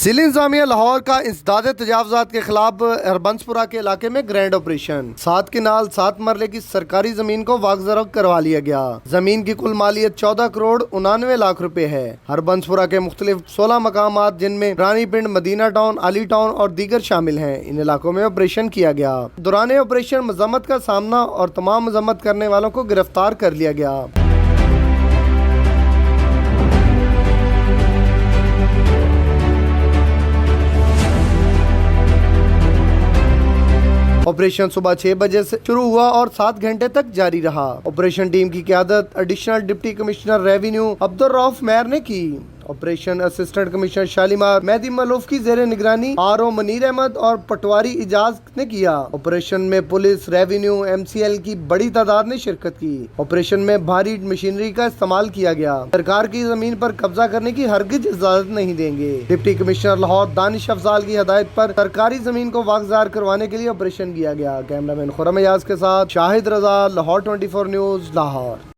जिला इंतजामिया लाहौर का इंसदाद तजावजात के खिलाफ हरबंसपुरा के इलाके में ग्रैंड ऑपरेशन। 7 किनाल 7 मरले की सरकारी जमीन को वागजरक करवा लिया गया। जमीन की कुल मालियत 14 करोड़ 99 लाख रुपए है। हरबंसपुरा के मुख्तलिफ 16 मकामात जिनमें रानी पिंड, मदीना टाउन, अली टाउन और दीगर शामिल हैं, इन इलाकों में ऑपरेशन किया गया। दौरान ऑपरेशन मजम्मत का सामना और तमाम मजम्मत करने वालों को गिरफ्तार कर लिया गया। ऑपरेशन सुबह 6 बजे से शुरू हुआ और 7 घंटे तक जारी रहा। ऑपरेशन टीम की क़यादत additional deputy commissioner revenue Abdul Rauf मेयर ने की। Operation assistant commissioner Shalimar Mehdi Maloof की जेर निगरानी आर.ओ. मनीर अहमद और पटवारी इजाज ने किया। ऑपरेशन में पुलिस, रेवेन्यू, MCL की बड़ी तादाद ने शिरकत की। ऑपरेशन में भारी मशीनरी का इस्तेमाल किया गया। सरकार की जमीन पर कब्जा करने की हरगिज इजाजत नहीं देंगे। डिप्टी कमिश्नर लाहौर दानिश अफजाल की हदायत पर सरकारी जमीन को वागजार करवाने के लिए ऑपरेशन किया गया। कैमरामैन खुर्रम एजाज के साथ शाहिद रजा, लाहौर 24 न्यूज, लाहौर।